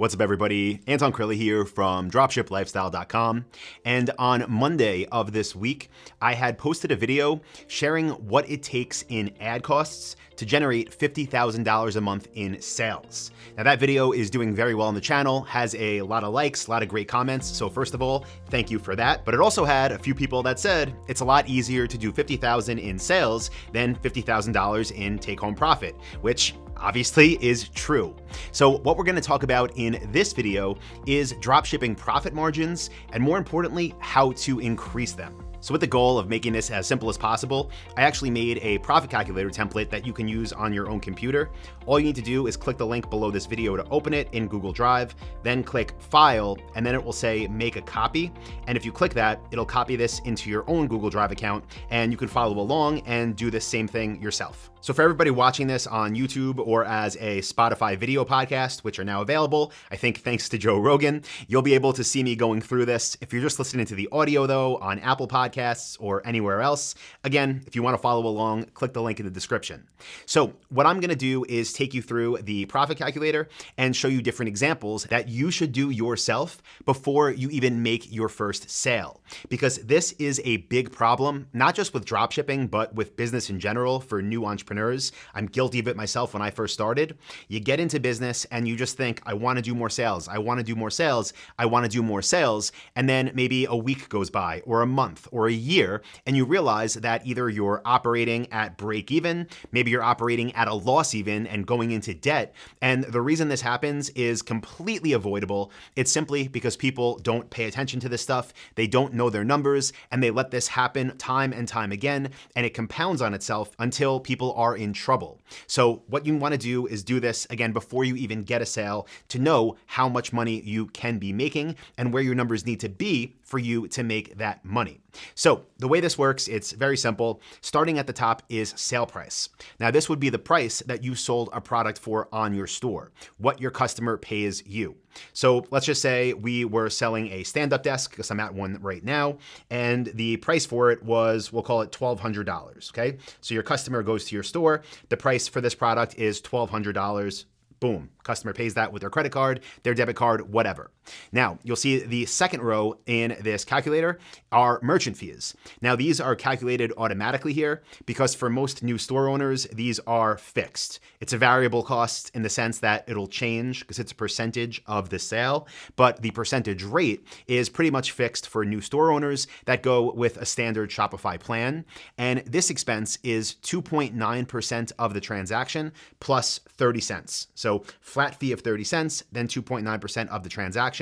What's up, everybody? Anton Kraly here from dropshiplifestyle.com. And on Monday of this week, I had posted a video sharing what it takes in ad costs to generate $50,000 a month in sales. Now that video is doing very well on the channel, has a lot of likes, a lot of great comments. So first of all, thank you for that. But it also had a few people that said it's a lot easier to do $50,000 in sales than $50,000 in take-home profit, which obviously is true. So what we're gonna talk about in this video is dropshipping profit margins, and more importantly, how to increase them. So with the goal of making this as simple as possible, I actually made a profit calculator template that you can use on your own computer. All you need to do is click the link below this video to open it in Google Drive, then click File, and then it will say Make a Copy. And if you click that, it'll copy this into your own Google Drive account, and you can follow along and do the same thing yourself. So for everybody watching this on YouTube or as a Spotify video podcast, which are now available, I think thanks to Joe Rogan, you'll be able to see me going through this. If you're just listening to the audio though, on Apple Podcasts or anywhere else, again, if you want to follow along, click the link in the description. So what I'm going to do is take you through the profit calculator and show you different examples that you should do yourself before you even make your first sale. Because this is a big problem, not just with dropshipping, but with business in general for new entrepreneurs. I'm guilty of it myself when I first started. You get into business and you just think, I want to do more sales. I want to do more sales. I want to do more sales. And then maybe a week goes by or a month or a year, and you realize that either you're operating at break even, maybe you're operating at a loss even and going into debt. And the reason this happens is completely avoidable. It's simply because people don't pay attention to this stuff. They don't know their numbers, and they let this happen time and time again, and it compounds on itself until people are in trouble. So what you want to do is do this again before you even get a sale to know how much money you can be making and where your numbers need to be for you to make that money. So the way this works, it's very simple. Starting at the top is sale price. Now this would be the price that you sold a product for on your store, what your customer pays you. So let's just say we were selling a stand-up desk, because I'm at one right now, and the price for it was, we'll call it $1,200, okay? So your customer goes to your store, the price for this product is $1,200. Boom, customer pays that with their credit card, their debit card, whatever. Now, you'll see the second row in this calculator are merchant fees. Now, these are calculated automatically here because for most new store owners, these are fixed. It's a variable cost in the sense that it'll change because it's a percentage of the sale, but the percentage rate is pretty much fixed for new store owners that go with a standard Shopify plan. And this expense is 2.9% of the transaction plus 30 cents. So flat fee of 30 cents, then 2.9% of the transaction.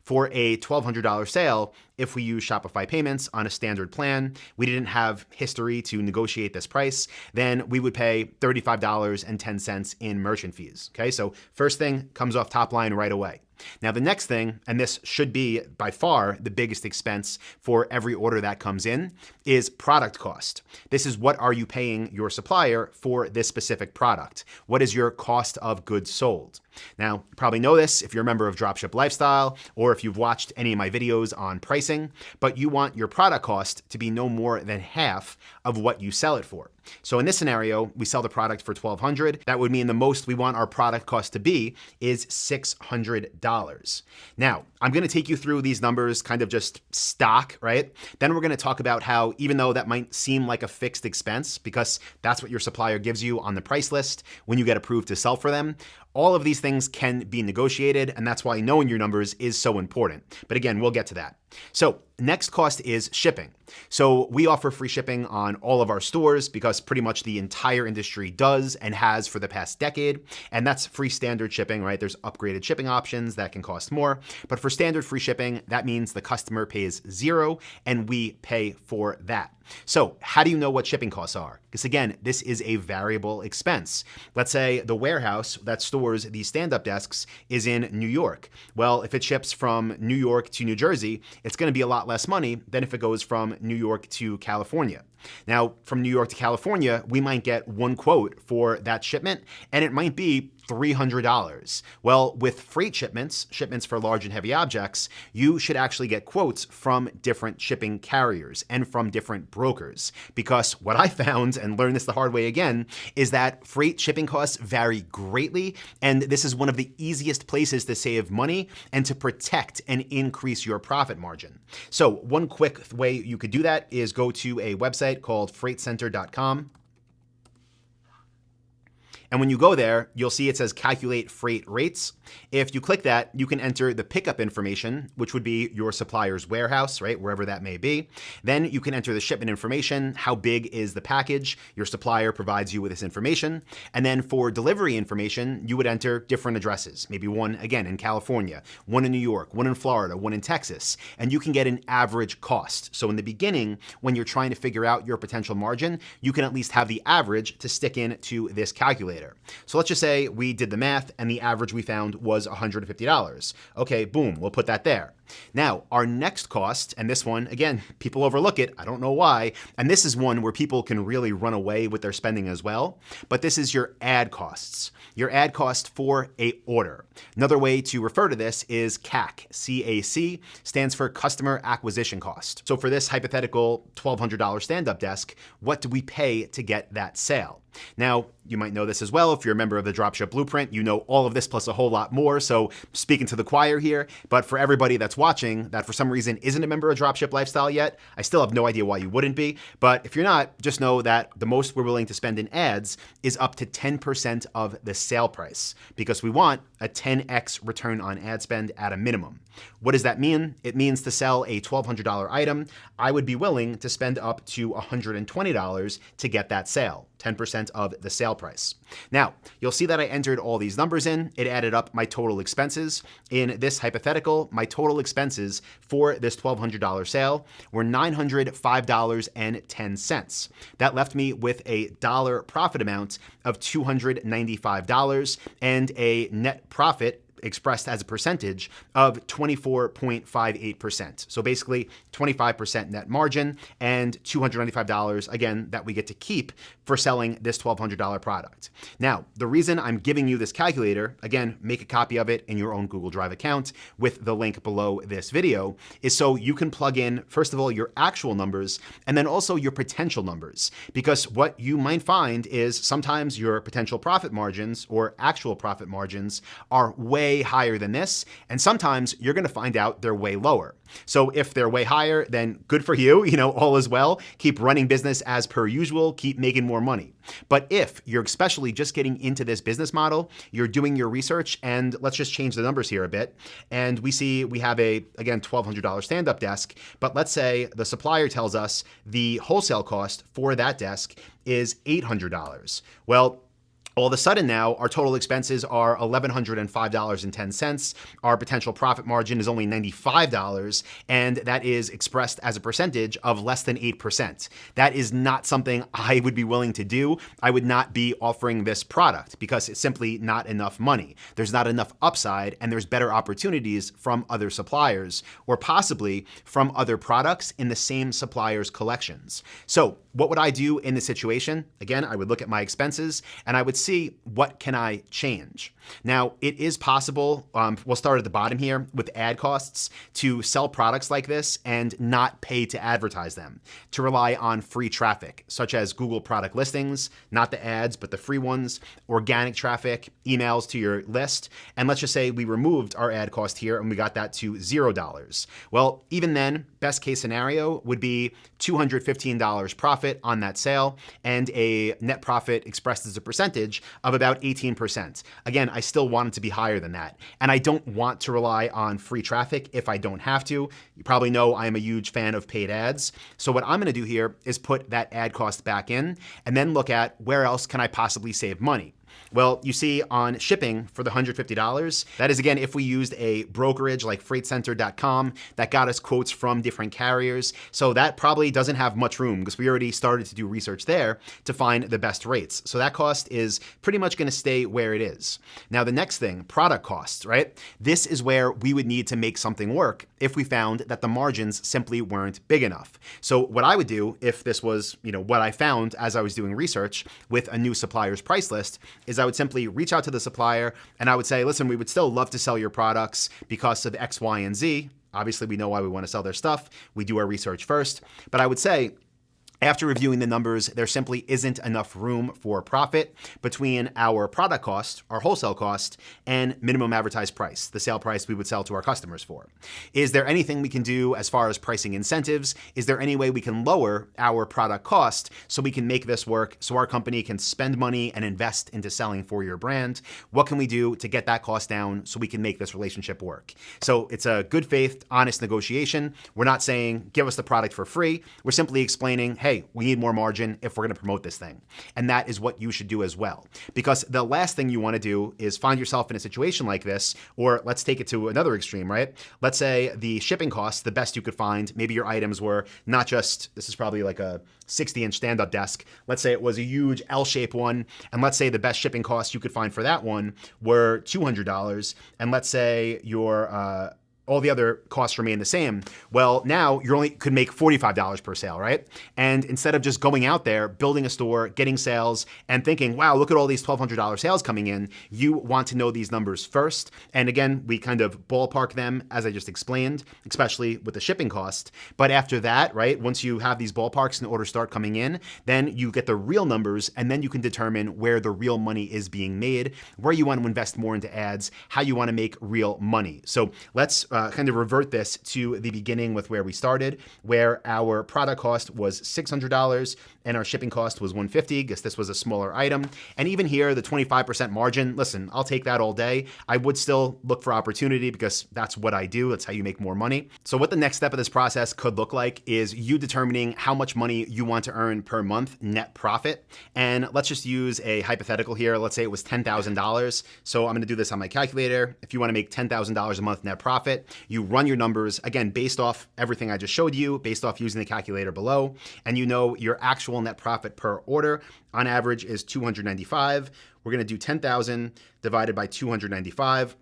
For a $1,200 sale, if we use Shopify payments on a standard plan, we didn't have history to negotiate this price, then we would pay $35.10 in merchant fees. Okay, so first thing comes off top line right away. Now the next thing, and this should be by far the biggest expense for every order that comes in, is product cost. This is what are you paying your supplier for this specific product? What is your cost of goods sold? Now, you probably know this if you're a member of Dropship Lifestyle or if you've watched any of my videos on pricing, but you want your product cost to be no more than half of what you sell it for. So in this scenario, we sell the product for $1,200. That would mean the most we want our product cost to be is $600. Now, I'm going to take you through these numbers kind of just stock, right? Then we're going to talk about how, even though that might seem like a fixed expense because that's what your supplier gives you on the price list when you get approved to sell for them, all of these things can be negotiated, and that's why knowing your numbers is so important. But again, we'll get to that. So next cost is shipping. So we offer free shipping on all of our stores because pretty much the entire industry does and has for the past decade. And that's free standard shipping, right? There's upgraded shipping options that can cost more. But for standard free shipping, that means the customer pays zero and we pay for that. So how do you know what shipping costs are? Because again, this is a variable expense. Let's say the warehouse that stores these stand-up desks is in New York. Well, if it ships from New York to New Jersey, it's going to be a lot less money than if it goes from New York to California. Now, from New York to California, we might get one quote for that shipment, and it might be $300. Well, with freight shipments for large and heavy objects, you should actually get quotes from different shipping carriers and from different brokers. Because what I found, and learned this the hard way again, is that freight shipping costs vary greatly, and this is one of the easiest places to save money and to protect and increase your profit margin. So one quick way you could do that is go to a website called freightcenter.com. And when you go there, you'll see it says calculate freight rates. If you click that, you can enter the pickup information, which would be your supplier's warehouse, right? Wherever that may be. Then you can enter the shipment information. How big is the package? Your supplier provides you with this information. And then for delivery information, you would enter different addresses. Maybe one, again, in California, one in New York, one in Florida, one in Texas. And you can get an average cost. So in the beginning, when you're trying to figure out your potential margin, you can at least have the average to stick in to this calculator. So let's just say we did the math and the average we found was $150. Okay, boom, we'll put that there. Now, our next cost, and this one, again, people overlook it, I don't know why, and this is one where people can really run away with their spending as well, but this is your ad costs. Your ad cost for a order. Another way to refer to this is CAC. C-A-C stands for customer acquisition cost. So for this hypothetical $1,200 stand-up desk, what do we pay to get that sale? Now, you might know this as well. If you're a member of the Dropship Blueprint, you know all of this plus a whole lot more. So speaking to the choir here, but for everybody that's watching that for some reason isn't a member of Dropship Lifestyle yet, I still have no idea why you wouldn't be. But if you're not, just know that the most we're willing to spend in ads is up to 10% of the sale price because we want a 10x return on ad spend at a minimum. What does that mean? It means to sell a $1,200 item, I would be willing to spend up to $120 to get that sale. 10% of the sale price. Now, you'll see that I entered all these numbers in. It added up my total expenses. In this hypothetical, my total expenses for this $1,200 sale were $905.10. That left me with a dollar profit amount of $295 and a net profit expressed as a percentage of 24.58%. So basically 25% net margin and $295, again, that we get to keep for selling this $1,200 product. Now, the reason I'm giving you this calculator, again, make a copy of it in your own Google Drive account with the link below this video, is so you can plug in, first of all, your actual numbers and then also your potential numbers. Because what you might find is sometimes your potential profit margins or actual profit margins are way higher than this, and sometimes you're going to find out they're way lower. So if they're way higher, then good for you, all is well. Keep running business as per usual, keep making more money. But if you're especially just getting into this business model, you're doing your research, and let's just change the numbers here a bit. And we see we have a, again, $1,200 stand-up desk, but let's say the supplier tells us the wholesale cost for that desk is $800. Well, all of a sudden now, our total expenses are $1,105.10. Our potential profit margin is only $95, and that is expressed as a percentage of less than 8%. That is not something I would be willing to do. I would not be offering this product because it's simply not enough money. There's not enough upside, and there's better opportunities from other suppliers or possibly from other products in the same supplier's collections. So what would I do in this situation? Again, I would look at my expenses and I would see what can I change. Now, it is possible, we'll start at the bottom here with ad costs, to sell products like this and not pay to advertise them, to rely on free traffic, such as Google product listings, not the ads, but the free ones, organic traffic, emails to your list. And let's just say we removed our ad cost here and we got that to $0. Well, even then, best case scenario would be $215 profit on that sale and a net profit expressed as a percentage of about 18%. Again, I still want it to be higher than that. And I don't want to rely on free traffic if I don't have to. You probably know I am a huge fan of paid ads. So what I'm gonna do here is put that ad cost back in and then look at where else can I possibly save money. Well, you see on shipping for the $150, that is again, if we used a brokerage like freightcenter.com that got us quotes from different carriers. So that probably doesn't have much room because we already started to do research there to find the best rates. So that cost is pretty much going to stay where it is. Now, the next thing, product costs, right? This is where we would need to make something work if we found that the margins simply weren't big enough. So what I would do if this was, what I found as I was doing research with a new supplier's price list is I would simply reach out to the supplier and I would say, listen, we would still love to sell your products because of X, Y, and Z. Obviously, we know why we want to sell their stuff. We do our research first. But I would say, after reviewing the numbers, there simply isn't enough room for profit between our product cost, our wholesale cost, and minimum advertised price, the sale price we would sell to our customers for. Is there anything we can do as far as pricing incentives? Is there any way we can lower our product cost so we can make this work so our company can spend money and invest into selling for your brand? What can we do to get that cost down so we can make this relationship work? So it's a good faith, honest negotiation. We're not saying give us the product for free. We're simply explaining, hey, we need more margin if we're going to promote this thing. And that is what you should do as well. Because the last thing you want to do is find yourself in a situation like this, or let's take it to another extreme, right? Let's say the shipping costs, the best you could find, maybe your items were not just, this is probably like a 60-inch stand-up desk. Let's say it was a huge L-shaped one. And let's say the best shipping costs you could find for that one were $200. And let's say your, all the other costs remain the same. Well, now you only could make $45 per sale, right? And instead of just going out there, building a store, getting sales, and thinking, wow, look at all these $1,200 sales coming in, you want to know these numbers first. And again, we kind of ballpark them as I just explained, especially with the shipping cost. But after that, right, once you have these ballparks and orders start coming in, then you get the real numbers, and then you can determine where the real money is being made, where you want to invest more into ads, how you want to make real money. So let's kind of revert this to the beginning with where we started, where our product cost was $600 and our shipping cost was $150 because this was a smaller item. And even here, the 25% margin, listen, I'll take that all day. I would still look for opportunity because that's what I do. That's how you make more money. So what the next step of this process could look like is you determining how much money you want to earn per month net profit. And let's just use a hypothetical here. Let's say it was $10,000. So I'm going to do this on my calculator. If you want to make $10,000 a month net profit, you run your numbers, again, based off everything I just showed you, based off using the calculator below, and you know your actual net profit per order on average is $295. We're going to do 10,000 divided by 295.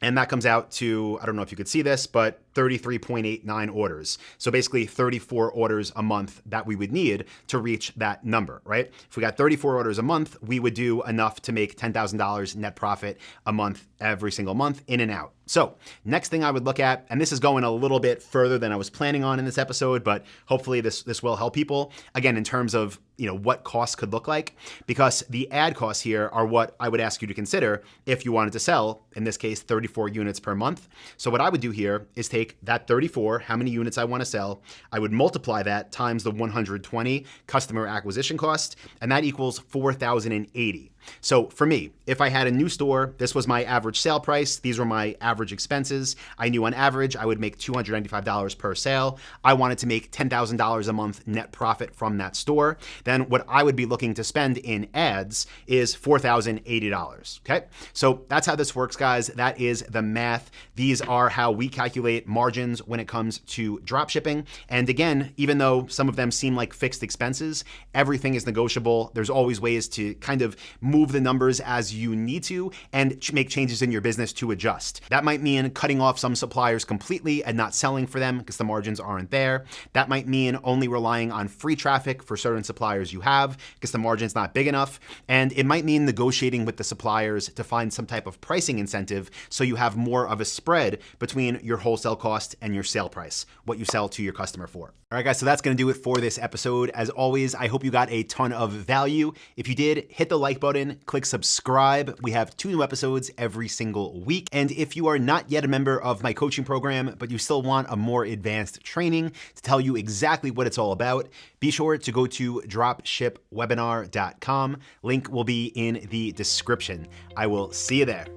And that comes out to, I don't know if you could see this, but 33.89 orders. So basically 34 orders a month that we would need to reach that number, right? If we got 34 orders a month, we would do enough to make $10,000 net profit a month, every single month, in and out. So next thing I would look at, and this is going a little bit further than I was planning on in this episode, but hopefully this will help people, again, in terms of what costs could look like, because the ad costs here are what I would ask you to consider if you wanted to sell, in this case, 34 units per month. So what I would do here is take that 34, how many units I want to sell, I would multiply that times the 120 customer acquisition cost, and that equals 4,080. So for me, if I had a new store, this was my average sale price. These were my average expenses. I knew on average I would make $295 per sale. I wanted to make $10,000 a month net profit from that store. Then what I would be looking to spend in ads is $4,080. Okay, so that's how this works, guys. That is the math. These are how we calculate margins when it comes to drop shipping. And again, even though some of them seem like fixed expenses, everything is negotiable. There's always ways to kind of move the numbers as you need to and make changes in your business to adjust. That might mean cutting off some suppliers completely and not selling for them because the margins aren't there. That might mean only relying on free traffic for certain suppliers you have because the margin's not big enough. And it might mean negotiating with the suppliers to find some type of pricing incentive so you have more of a spread between your wholesale cost and your sale price, what you sell to your customer for. All right, guys, so that's going to do it for this episode. As always, I hope you got a ton of value. If you did, hit the like button, click subscribe. We have 2 new episodes every single week. And if you are not yet a member of my coaching program, but you still want a more advanced training to tell you exactly what it's all about, be sure to go to dropshipwebinar.com. Link will be in the description. I will see you there.